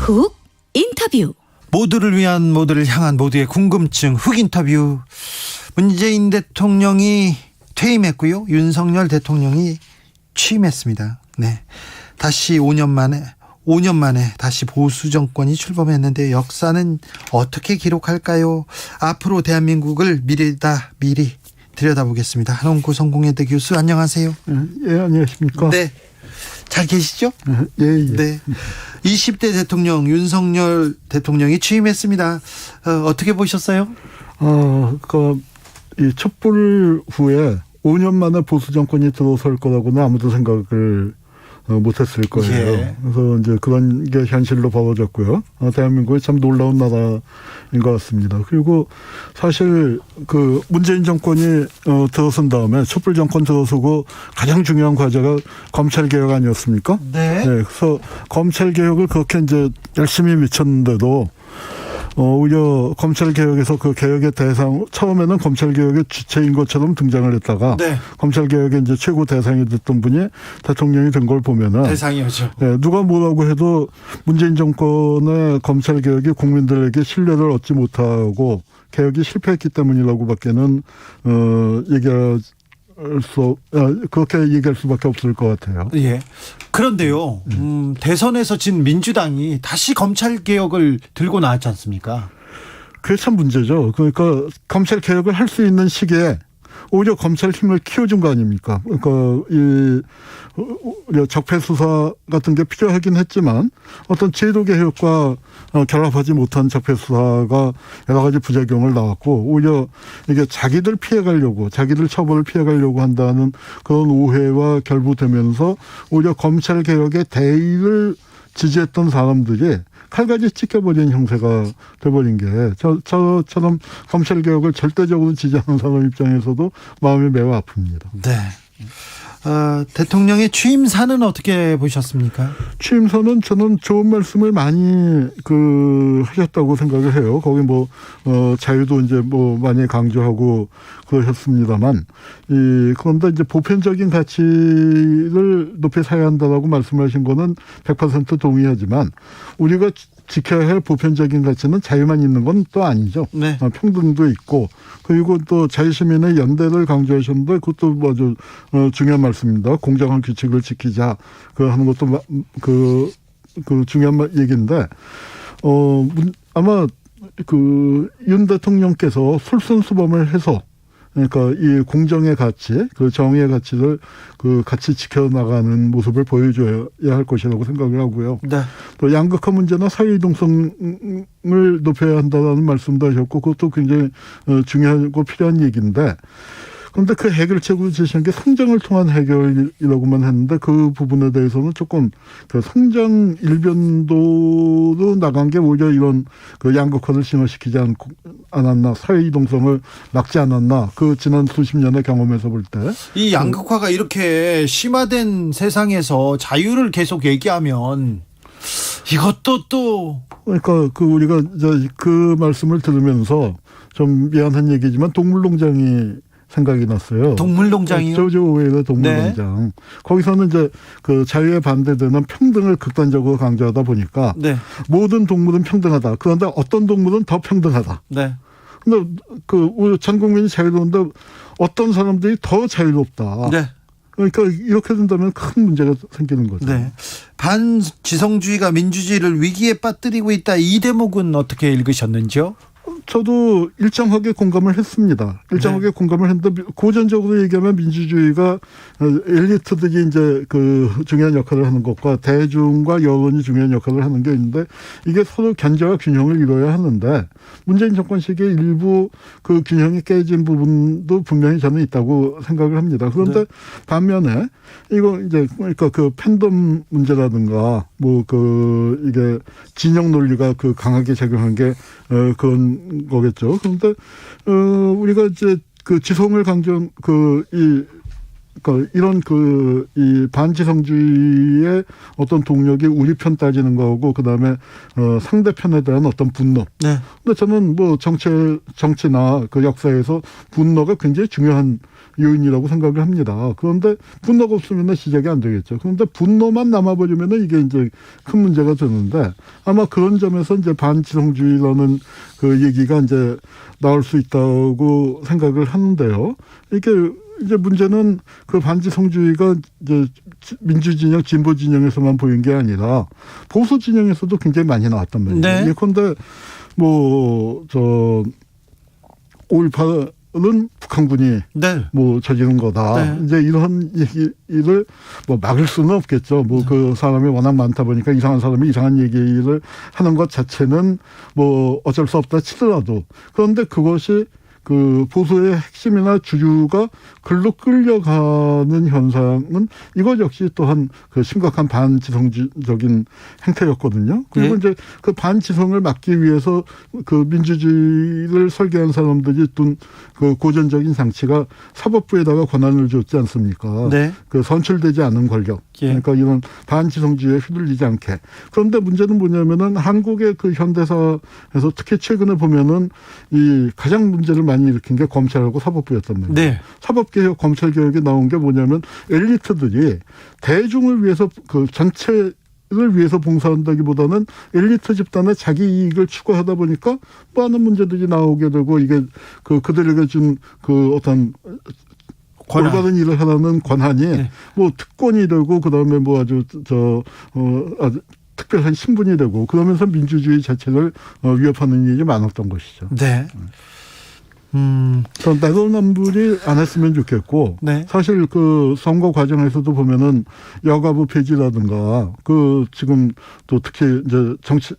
훅 인터뷰. 모두를 위한, 모두를 향한, 모두의 궁금증 훅 인터뷰. 문재인 대통령이 퇴임했고요, 윤석열 대통령이 취임했습니다. 네, 다시 5년 만에 다시 보수 정권이 출범했는데 역사는 어떻게 기록할까요? 앞으로 대한민국을 미리 들여다보겠습니다. 한홍구 성공회대 교수, 안녕하세요. 예, 안녕하십니까? 네, 잘 계시죠? 예, 예. 네. 20대 대통령 윤석열 대통령이 취임했습니다. 어떻게 보셨어요? 이 촛불 후에 5년 만에 보수 정권이 들어설 거라고는 아무도 생각을 못했을 거예요. 예. 그래서 이제 그런 게 현실로 벌어졌고요. 대한민국이 참 놀라운 나라인 것 같습니다. 그리고 사실 그 문재인 정권이 들어선 다음에 촛불 정권 들어서고 가장 중요한 과제가 검찰 개혁 아니었습니까? 네. 네. 그래서 검찰 개혁을 그렇게 이제 열심히 미쳤는데도 오히려 검찰 개혁에서 그 개혁의 대상, 처음에는 검찰 개혁의 주체인 것처럼 등장을 했다가 네. 검찰 개혁의 이제 최고 대상이 됐던 분이 대통령이 된 걸 보면은 대상이었죠. 네, 누가 뭐라고 해도 문재인 정권의 검찰 개혁이 국민들에게 신뢰를 얻지 못하고 개혁이 실패했기 때문이라고밖에는 그렇게 얘기할 수밖에 없을 것 같아요. 예. 그런데요, 대선에서 진 민주당이 다시 검찰 개혁을 들고 나왔지 않습니까? 그게 참 문제죠. 그러니까 검찰 개혁을 할 수 있는 시기에 오히려 검찰 힘을 키워준 거 아닙니까? 그러니까 이 적폐 수사 같은 게 필요하긴 했지만 어떤 제도 개혁과 결합하지 못한 적폐 수사가 여러 가지 부작용을 낳았고, 오히려 이게 자기들 피해가려고, 자기들 처벌을 피해가려고 한다는 그런 오해와 결부되면서 오히려 검찰 개혁의 대의를 지지했던 사람들이 칼같이 찍혀버린 형태가 돼버린 게, 저처럼 검찰개혁을 절대적으로 지지하는 사람 입장에서도 마음이 매우 아픕니다. 네. 대통령의 취임사는 어떻게 보셨습니까? 취임사는 저는 좋은 말씀을 많이 하셨다고 생각을 해요. 거기 자유도 이제 많이 강조하고 그러셨습니다만, 그런데 이제 보편적인 가치를 높이 사야 한다라고 말씀하신 거는 100% 동의하지만, 우리가 지켜야 할 보편적인 가치는 자유만 있는 건 또 아니죠. 네. 평등도 있고, 그리고 또 자유시민의 연대를 강조하셨는데 그것도 아주 중요한 말씀입니다. 공정한 규칙을 지키자 하는 것도 중요한 얘기인데, 아마 윤 대통령께서 솔선수범을 해서, 그러니까 이 공정의 가치, 정의의 가치를 같이 지켜나가는 모습을 보여줘야 할 것이라고 생각을 하고요. 네. 또 양극화 문제나 사회 이동성을 높여야 한다는 말씀도 하셨고, 그것도 굉장히 중요하고 필요한 얘기인데, 그런데 그 해결책으로 제시한 게 성장을 통한 해결이라고만 했는데, 그 부분에 대해서는 조금 성장 일변도로 나간 게 오히려 이런 양극화를 진화시키지 않았나, 사회 이동성을 막지 않았나, 지난 수십 년의 경험에서 볼 때. 이 양극화가 이렇게 심화된 세상에서 자유를 계속 얘기하면 이것도 또. 그러니까 우리가 그 말씀을 들으면서 좀 미안한 얘기지만 동물농장이 생각이 났어요. 동물농장이요? 조지 오웰의 동물농장. 네. 거기서는 이제 자유에 반대되는 평등을 극단적으로 강조하다 보니까, 네, 모든 동물은 평등하다. 그런데 어떤 동물은 더 평등하다. 네. 근데 우리 전 국민이 자유로운데 어떤 사람들이 더 자유롭다. 네. 그러니까 이렇게 된다면 큰 문제가 생기는 거죠. 네. 반지성주의가 민주주의를 위기에 빠뜨리고 있다. 이 대목은 어떻게 읽으셨는지요? 저도 일정하게 공감을 했습니다. 일정하게, 네, 공감을 했는데, 고전적으로 얘기하면 민주주의가 엘리트들이 이제 중요한 역할을 하는 것과 대중과 여론이 중요한 역할을 하는 게 있는데, 이게 서로 견제와 균형을 이뤄야 하는데, 문재인 정권 시기에 일부 균형이 깨진 부분도 분명히 저는 있다고 생각을 합니다. 그런데, 네, 반면에 이거 이제 그러니까 팬덤 문제라든가 이게 진영 논리가 강하게 작용한 게 그런 거겠죠. 그런데 우리가 이제 지성을 강조한 이런 이 반지성주의의 어떤 동력이 우리 편 따지는 거고, 그다음에 상대편에 대한 어떤 분노. 네. 근데 저는 정치나 역사에서 분노가 굉장히 중요한 요인이라고 생각을 합니다. 그런데 분노가 없으면 시작이 안 되겠죠. 그런데 분노만 남아버리면 이게 이제 큰 문제가 되는데 아마 그런 점에서 이제 반지성주의라는 그 얘기가 이제 나올 수 있다고 생각을 하는데요. 이게 이제 문제는 그 반지성주의가 이제 민주진영, 진보진영에서만 보인 게 아니라 보수진영에서도 굉장히 많이 나왔단 말이에요. 네. 예컨대 5.18은 북한군이 네. 저지른 거다. 네. 이제 이런 얘기를 막을 수는 없겠죠. 그 사람이 워낙 많다 보니까 이상한 사람이 이상한 얘기를 하는 것 자체는 어쩔 수 없다 치더라도 그런데 그것이 그 보수의 핵심이나 주류가 글로 끌려가는 현상은 이것 역시 또한 그 심각한 반지성적인 행태였거든요. 그리고 이제 그 반지성을 막기 위해서 그 민주주의를 설계한 사람들이 둔 그 고전적인 장치가 사법부에다가 권한을 줬지 않습니까? 네. 그 선출되지 않은 권력. 그러니까 이런 반지성주의에 휘둘리지 않게. 그런데 문제는 뭐냐면은 한국의 그 현대사에서 특히 최근에 보면은 이 가장 문제를 많이 일으킨 게 검찰하고 사법부였단 말이에요. 네. 사법개혁, 검찰개혁에 나온 게 뭐냐면 엘리트들이 대중을 위해서 그 전체를 위해서 봉사한다기보다는 엘리트 집단의 자기 이익을 추구하다 보니까 많은 문제들이 나오게 되고 이게 그들에게 준 그 어떤 올바른 일을 하라는 권한이 네. 특권이 되고 그다음에 아주 특별한 신분이 되고 그러면서 민주주의 자체를 위협하는 일이 많았던 것이죠. 네. 내로남불이 안 했으면 좋겠고 네. 사실 그 선거 과정에서도 보면은 여가부 폐지라든가 그 지금 또 특히 이제 정치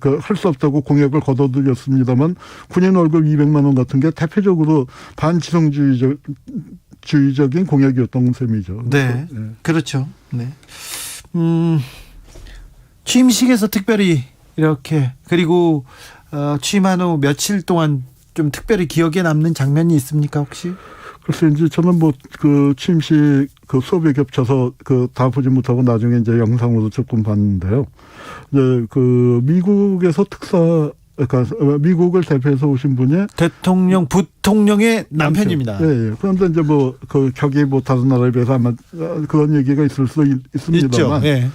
할 수 없다고 공약을 거둬들였습니다만 군인 월급 200만 원 같은 게 대표적으로 반지성주의적인 공약이었던 셈이죠. 네. 그렇죠. 네. 취임식에서 특별히 이렇게 그리고 취임한 후 며칠 동안 좀 특별히 기억에 남는 장면이 있습니까 혹시? 글쎄 이제 저는 그 취임식 그 수업에 겹쳐서 다 보지 못하고 나중에 이제 영상으로 조금 봤는데요. 이제 그 미국에서 그러니까 미국을 대표해서 오신 분이 대통령 부통령의 남편입니다. 예. 그런데 이제 그 격이 다른 나라에 비해서 아마 그런 얘기가 있을 수 있습니다만. 있죠. 예.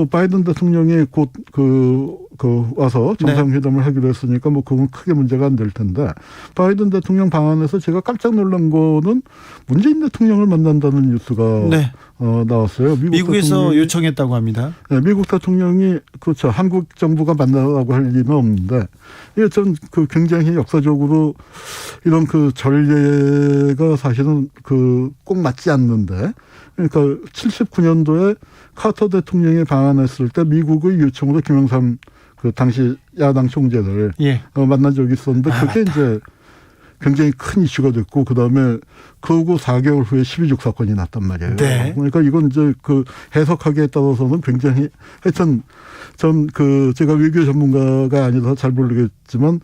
바이든 대통령이 곧 와서 정상회담을 하기로 했으니까 그건 크게 문제가 안 될 텐데 바이든 대통령 방한에서 제가 깜짝 놀란 거는 문재인 대통령을 만난다는 뉴스가 네. 나왔어요. 미국에서 요청했다고 합니다. 네, 미국 대통령이 그렇죠. 한국 정부가 만나라고 할 리는 없는데 이게 전 굉장히 역사적으로 이런 전례가 사실은 꼭 맞지 않는데 그러니까 79년도에 카터 대통령이 방한했을 때 미국의 요청으로 김영삼 당시 야당 총재를 만난 적이 있었는데 그게 이제 굉장히 큰 이슈가 됐고 그다음에 그러고 4개월 후에 12.6 사건이 났단 말이에요. 네. 그러니까 이건 이제 해석하기에 따라서는 굉장히 하여튼 전 제가 외교 전문가가 아니라서 잘 모르겠지만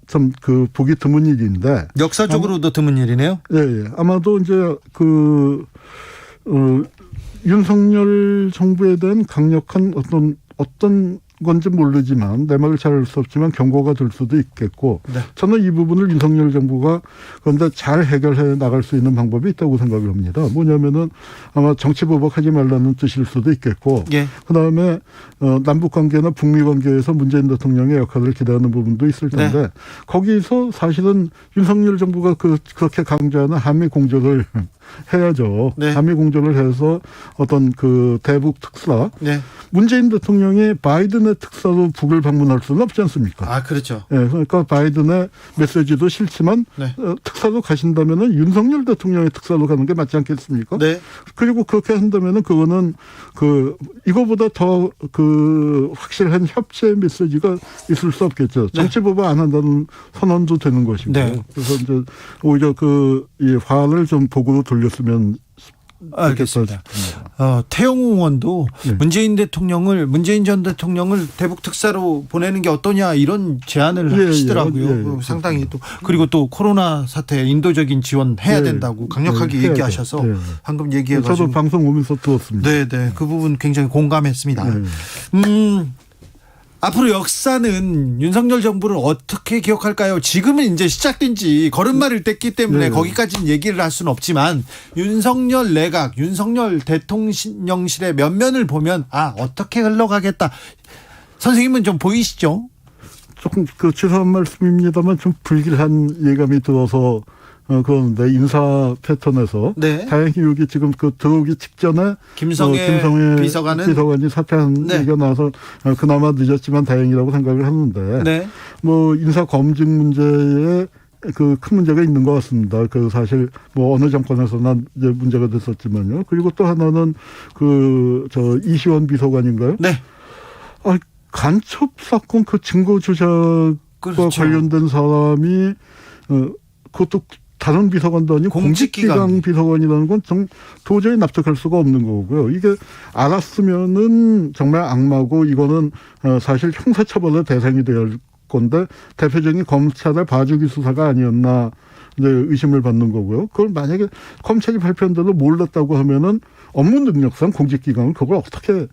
참 보기 드문 일인데 역사적으로도 드문 일이네요. 예. 아마도 이제 윤석열 정부에 대한 강력한 어떤 건지 모르지만 내막을 잘 알 수 없지만 경고가 될 수도 있겠고 네. 저는 이 부분을 윤석열 정부가 그런데 잘 해결해 나갈 수 있는 방법이 있다고 생각을 합니다. 뭐냐면은 아마 정치보복하지 말라는 뜻일 수도 있겠고 그다음에 남북관계나 북미관계에서 문재인 대통령의 역할을 기대하는 부분도 있을 텐데 거기서 사실은 윤석열 정부가 그렇게 강조하는 한미 공조를 해야죠. 한미 공조를 해서 어떤 대북 특사 문재인 대통령이 바이든의 특사로 북을 방문할 수는 없지 않습니까? 아, 그렇죠. 그러니까 바이든의 메시지도 싫지만 특사로 가신다면은 윤석열 대통령의 특사로 가는 게 맞지 않겠습니까? 그리고 그렇게 한다면은 그거는 이거보다 더 확실한 협치의 메시지가 있을 수 없겠죠. 정치보복 안 한다는 선언도 되는 것이고. 그래서 이제 오히려 이 화를 좀 복으로 돌렸으면 알겠습니다. 태영호 의원도 문재인 전 대통령을 대북 특사로 보내는 게 어떠냐 이런 제안을 하시더라고요. 상당히 또 그리고 또 코로나 사태 인도적인 지원 해야 된다고 강력하게 얘기하셔서 방금 얘기해가지고 저도 방송 오면서 들었습니다. 네, 그 부분 굉장히 공감했습니다. 앞으로 역사는 윤석열 정부를 어떻게 기억할까요? 지금은 이제 시작된 지 걸음마를 뗐기 때문에 거기까지는 얘기를 할 수는 없지만 윤석열 내각, 윤석열 대통령실의 면면을 보면 어떻게 흘러가겠다. 선생님은 좀 보이시죠? 조금 죄송한 말씀입니다만 좀 불길한 예감이 들어서 그런데 인사 패턴에서 다행히 여기 지금 들어오기 직전에 김성애 비서관이 사퇴한 얘기가 나와서 그나마 늦었지만 다행이라고 생각을 하는데 뭐 인사 검증 문제에 큰 문제가 있는 것 같습니다. 사실 뭐 어느 정권에서나 이제 문제가 됐었지만요. 그리고 또 하나는 이시원 비서관인가요? 간첩 사건 증거 조작과 관련된 사람이 그것도 다른 비서관도 아니고 공직기강 비서관이라는 건 도저히 납득할 수가 없는 거고요. 이게 알았으면은 정말 악마고 이거는 사실 형사처벌의 대상이 될 건데 대표적인 검찰의 봐주기 수사가 아니었나 이제 의심을 받는 거고요. 그걸 만약에 검찰이 발표한 대로 몰랐다고 하면은 업무 능력상 공직기강은 그걸 어떻게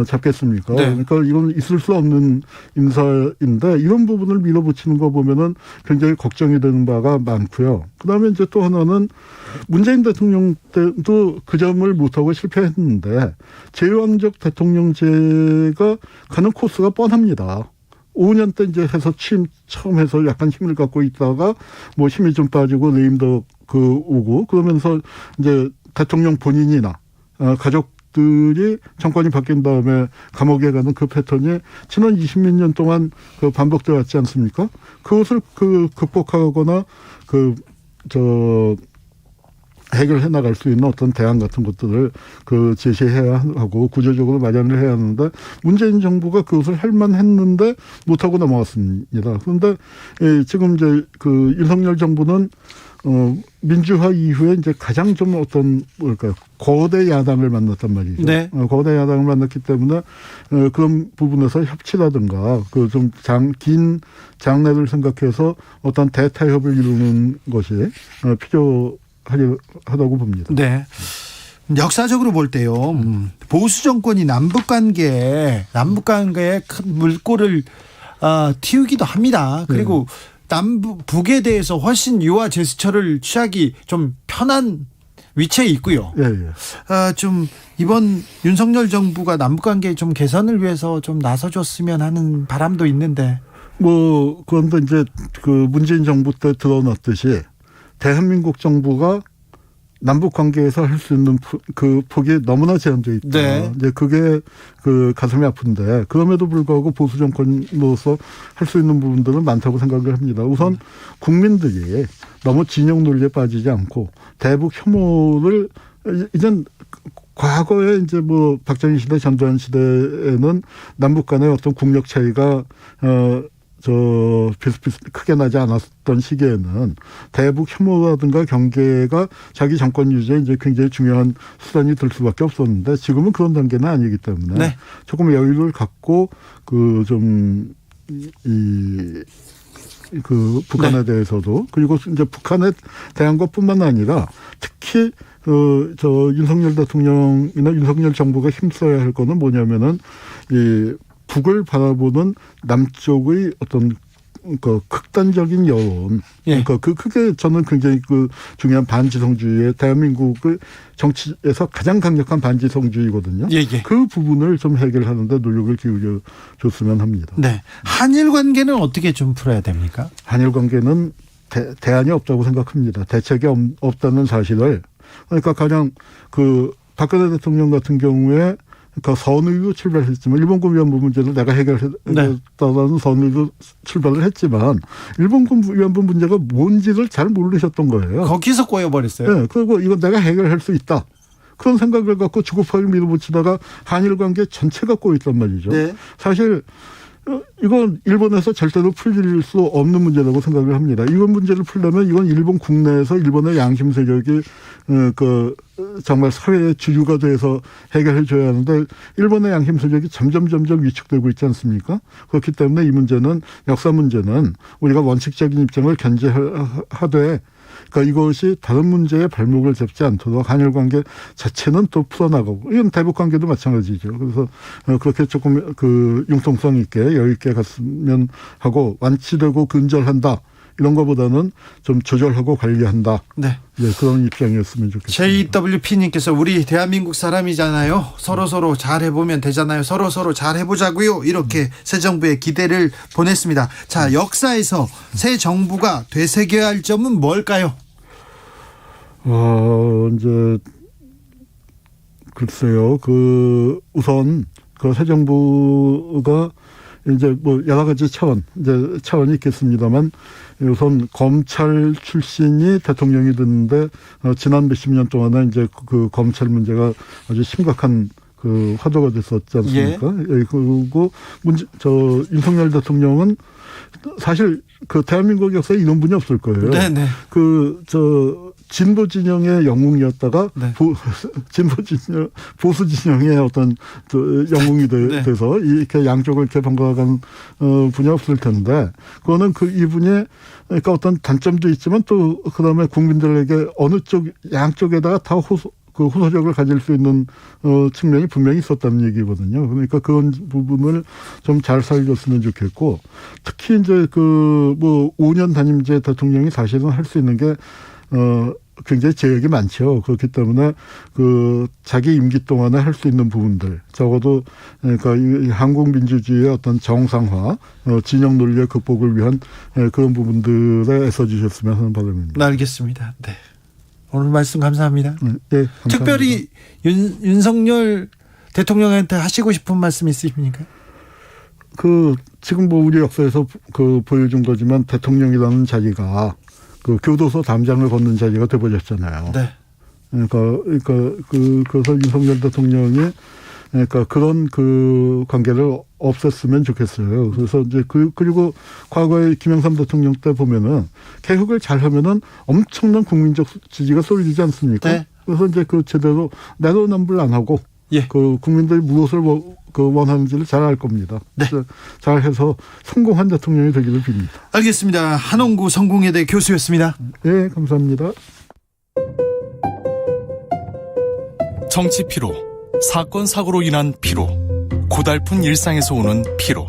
잡겠습니까? 그러니까 이건 있을 수 없는 인사인데 이런 부분을 밀어붙이는 거 보면은 굉장히 걱정이 되는 바가 많고요. 그다음에 이제 또 하나는 문재인 대통령 때도 그 점을 못하고 실패했는데 제왕적 대통령제가 가는 코스가 뻔합니다. 5년 때 이제 해서 취임 처음 해서 약간 힘을 갖고 있다가 뭐 힘이 좀 빠지고 레임도 오고 그러면서 이제 대통령 본인이나 가족들이 정권이 바뀐 다음에 감옥에 가는 그 패턴이 지난 20몇 년 동안 반복되어 왔지 않습니까? 그것을 극복하거나 해결해 나갈 수 있는 어떤 대안 같은 것들을 제시해야 하고 구조적으로 마련을 해야 하는데 문재인 정부가 그것을 할 만했는데 못하고 넘어갔습니다. 그런데 지금 이제 윤석열 정부는 민주화 이후에 이제 가장 좀 거대 야당을 만났단 말이죠. 거대 야당을 만났기 때문에 그런 부분에서 협치라든가 긴 장래를 생각해서 어떤 대타협을 이루는 것이 필요하다고 봅니다. 역사적으로 볼 때요. 보수 정권이 남북 관계에 큰 물꼬를 틔우기도 합니다. 그리고 북에 대해서 훨씬 유화 제스처를 취하기 좀 편한 위치에 있고요. 좀 이번 윤석열 정부가 남북 관계 좀 개선을 위해서 좀 나서줬으면 하는 바람도 있는데. 그런데 이제 문재인 정부 때 드러났듯이 대한민국 정부가 남북 관계에서 할 수 있는 폭이 너무나 제한되어 있다. 이제 그게 가슴이 아픈데 그럼에도 불구하고 보수 정권으로서 할 수 있는 부분들은 많다고 생각을 합니다. 우선 국민들이 너무 진영 논리에 빠지지 않고 대북 혐오를 이젠 과거에 이제 박정희 시대, 전두환 시대에는 남북 간의 어떤 국력 차이가 크게 나지 않았던 시기에는 대북 혐오라든가 경계가 자기 정권 유지에 이제 굉장히 중요한 수단이 될 수밖에 없었는데 지금은 그런 단계는 아니기 때문에 조금 여유를 갖고 북한에 대해서도 그리고 이제 북한에 대한 것뿐만 아니라 특히 윤석열 대통령이나 윤석열 정부가 힘써야 할 거는 뭐냐면은 북을 바라보는 남쪽의 어떤 극단적인 여론, 그게 저는 굉장히 중요한 반지성주의의 대한민국의 정치에서 가장 강력한 반지성주의거든요. 그 부분을 좀 해결하는데 노력을 기울여 줬으면 합니다. 한일 관계는 어떻게 좀 풀어야 됩니까? 한일 관계는 대안이 없다고 생각합니다. 대책이 없다는 사실을 그러니까 가령 박근혜 대통령 같은 경우에 선의로 출발했지만 일본군 위안부 문제를 내가 해결했다라는 선의로 출발을 했지만 일본군 위안부 문제가 뭔지를 잘 모르셨던 거예요. 거기서 꼬여버렸어요. 그리고 이건 내가 해결할 수 있다. 그런 생각을 갖고 주고파를 밀어붙이다가 한일 관계 전체가 꼬였단 말이죠. 사실 이건 일본에서 절대로 풀릴 수 없는 문제라고 생각을 합니다. 이번 문제를 풀려면 이건 일본 국내에서 일본의 양심 세력이 정말 사회의 주류가 돼서 해결해 줘야 하는데 일본의 양심 세력이 점점 위축되고 있지 않습니까? 그렇기 때문에 이 문제는 역사 문제는 우리가 원칙적인 입장을 견제하되 그러니까 이것이 다른 문제에 발목을 잡지 않도록 한일 관계 자체는 또 풀어나가고, 이건 대북 관계도 마찬가지죠. 그래서 그렇게 조금 그 융통성 있게 여유 있게 갔으면 하고, 완치되고 근절한다 이런 것보다는 좀 조절하고 관리한다. 네. 네, 그런 입장이었으면 좋겠습니다. JWP님께서 우리 대한민국 사람이잖아요. 서로 잘 해보면 되잖아요. 서로 잘 해보자고요. 이렇게 새 정부에 기대를 보냈습니다. 자, 역사에서 새 정부가 되새겨야 할 점은 뭘까요? 이제 글쎄요. 우선 새 정부가 이제 뭐 여러 가지 차원이 있겠습니다만, 우선 검찰 출신이 대통령이 됐는데, 지난 몇십 년 동안에 이제 그 검찰 문제가 아주 심각한 그 화두가 됐었지 않습니까? 예. 그리고 윤석열 대통령은 사실 그 대한민국 역사에 이런 분이 없을 거예요. 네네. 진보 진영의 영웅이었다가 네. 보수 진영의 어떤 영웅이 네. 돼서 이렇게 양쪽을 이렇게 번갈아간 분이 없을 텐데, 그거는 이분이 그러니까 어떤 단점도 있지만 또 그다음에 국민들에게 어느 쪽 양쪽에다가 다 호소력을 가질 수 있는 측면이 분명히 있었다는 얘기거든요. 그러니까 그런 부분을 좀 잘 살렸으면 좋겠고, 특히 이제 5년 단임제 대통령이 사실은 할 수 있는 게 굉장히 제약이 많죠. 그렇기 때문에 자기 임기 동안에 할 수 있는 부분들, 적어도 그러니까 이 한국 민주주의의 어떤 정상화, 진영 논리의 극복을 위한 그런 부분들에 애써주셨으면 하는 바람입니다. 알겠습니다. 네. 오늘 말씀 감사합니다. 네, 감사합니다. 특별히 윤석열 대통령한테 하시고 싶은 말씀 있으십니까? 지금 우리 역사에서 보여준 거지만, 대통령이라는 자리가 교도소 담장을 걷는 자리가 돼버렸잖아요. 네. 그래서 윤석열 대통령이 그런 관계를 없앴으면 좋겠어요. 그래서 이제 그리고 과거에 김영삼 대통령 때 보면은 개혁을 잘 하면은 엄청난 국민적 지지가 쏠리지 않습니까? 네. 그래서 이제 제대로 내로남불 안 하고, 예. 국민들이 무엇을 원하는지를 잘 알 겁니다. 네. 잘 해서 성공한 대통령이 되기를 빕니다. 알겠습니다. 한홍구 성공회대 교수였습니다. 네, 감사합니다. 정치 피로, 사건 사고로 인한 피로, 고달픈 일상에서 오는 피로.